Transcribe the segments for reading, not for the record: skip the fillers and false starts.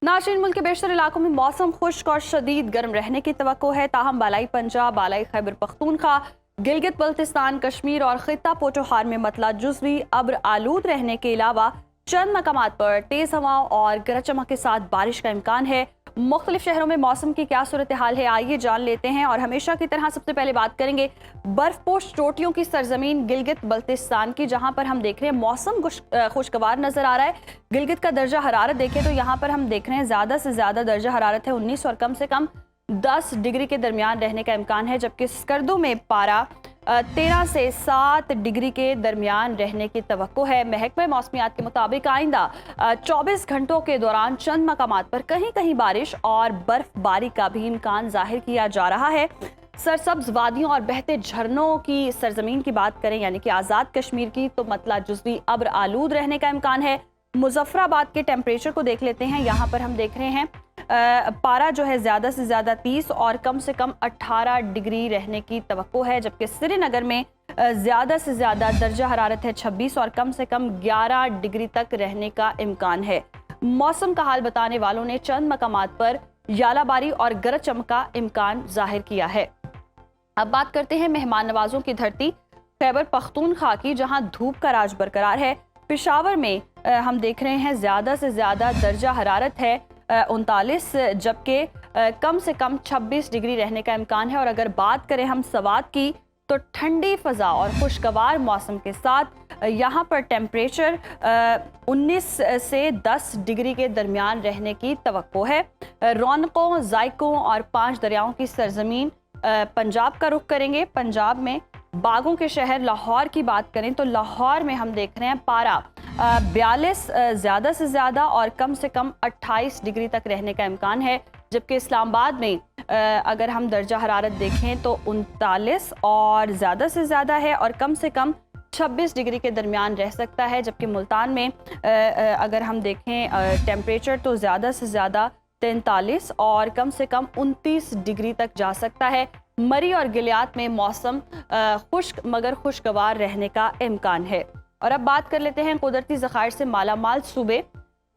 नाज़रीन, मुल्क के बेशतर इलाकों में मौसम खुश्क और शदीद गर्म रहने की तवक्को है। ताहम बालाई पंजाब, बालाई खैबर पख्तूनख्वा, गिलगित बल्तिस्तान, कश्मीर और खित्ता पोटोहार में मतला जुज़वी अब्र आलूद रहने के अलावा चंद मकामात पर तेज़ हवाओं और गरज चमक के साथ बारिश का इम्कान है। मुख्तलिफ शहरों में मौसम की क्या सूरत हाल है, आइए जान लेते हैं। और हमेशा की तरह सबसे पहले बात करेंगे बर्फपोश चोटियों की सरजमीन गिलगित बल्तिस्तान की, जहां पर हम देख रहे हैं मौसम खुशगवार नजर आ रहा है। गिलगित का दर्जा हरारत देखें तो यहाँ पर हम देख रहे हैं ज़्यादा से ज़्यादा दर्जा हरारत है 19 और कम से कम 10 डिग्री के दरमियान रहने का इम्कान है, जबकि स्कर्दू में पारा 13 से 7 डिग्री के दरमियान रहने की तवक्को है। महकमा मौसमियात के मुताबिक आइंदा 24 घंटों के दौरान चंद मकामात पर कहीं कहीं बारिश और बर्फबारी का भी इम्कान जाहिर किया जा रहा है। सरसब्ज वादियों और बहते झरनों की सरजमीन की बात करें यानी कि आज़ाद कश्मीर की, तो मतला जुज़वी अब्र आलूद रहने का इम्कान है। मुजफ्फराबाद के टेम्परेचर को देख लेते हैं। यहाँ पर हम देख रहे हैं पारा जो है ज़्यादा से ज़्यादा 30 और कम से कम 18 डिग्री रहने की तवक्को है, जबकि श्रीनगर में ज़्यादा से ज़्यादा दर्जा हरारत है 26 और कम से कम 11 डिग्री तक रहने का इम्कान है। मौसम का हाल बताने वालों ने चंद मकामात पर यालाबारी और गरज चमक का इम्कान जाहिर किया है। अब बात करते हैं मेहमान नवाजों की धरती खैबर पख्तूनख्वा की, जहां धूप का राज बरकरार है। पेशावर में हम देख रहे हैं ज़्यादा से ज़्यादा दर्जा हरारत है 39, जबकि कम से कम 26 डिग्री रहने का इम्कान है। और अगर बात करें हम सवात की, तो ठंडी फ़ज़ा और खुशगवार मौसम के साथ यहाँ पर टेम्परेचर 19 से 10 डिग्री के दरमियान रहने की तवक्को है। रौनकों, जायकों और 5 दरियाओं की सरजमीन पंजाब का रुख करेंगे। पंजाब में बागों के शहर लाहौर की बात करें तो लाहौर में हम देख रहे हैं पारा 42 ज़्यादा से ज़्यादा और कम से कम 28 डिग्री तक रहने का इम्कान है, जबकि इस्लामाबाद में अगर हम दर्जा हरारत देखें तो 39 और ज़्यादा से ज़्यादा है और कम से कम 26 डिग्री के दरमियान रह सकता है। जबकि मुल्तान में अगर हम देखें टेम्परेचर तो ज़्यादा से ज़्यादा 43 और कम से कम 29 डिग्री तक जा सकता है। मरी और गिलियात में मौसम खुश्क मगर खुशगवार रहने का इम्कान है। और अब बात कर लेते हैं कुदरती ज़खायर से मालामाल सूबे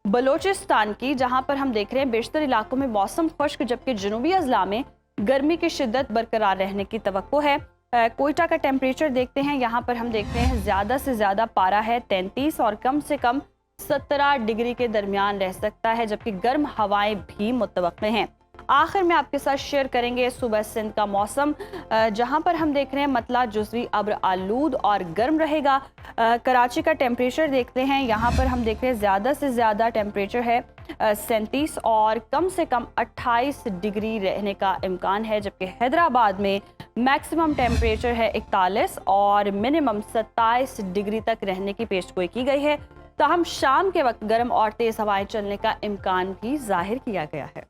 बलोचिस्तान की, जहां पर हम देख रहे हैं बेशतर इलाकों में मौसम खुश्क, जबकि जनूबी अजला में गर्मी की शिद्दत बरकरार रहने की तवक्को है। कोयटा का टेम्परेचर देखते हैं। यहाँ पर हम देखते हैं ज़्यादा से ज़्यादा पारा है 33 और कम से कम 17 डिग्री के दरमियान रह सकता है, जबकि गर्म हवाएं भी मुतवक्के हैं। आखिर में आपके साथ शेयर करेंगे सुबह सिंध का मौसम, जहां पर हम देख रहे हैं मतला जुज़वी अब्र आलूद और गर्म रहेगा। कराची का टेम्परेचर देखते हैं। यहाँ पर हम देख रहे हैं ज़्यादा से ज़्यादा टेम्परेचर है 37 और कम से कम 28 डिग्री रहने का इम्कान है, जबकि हैदराबाद में मैक्सिमम टेम्परेचर है 41 और मिनिमम 27 डिग्री तक रहने की पेशगोई की गई है। ताहम शाम के वक्त गर्म और तेज़ हवाएं चलने का इम्कान भी जाहिर किया गया है।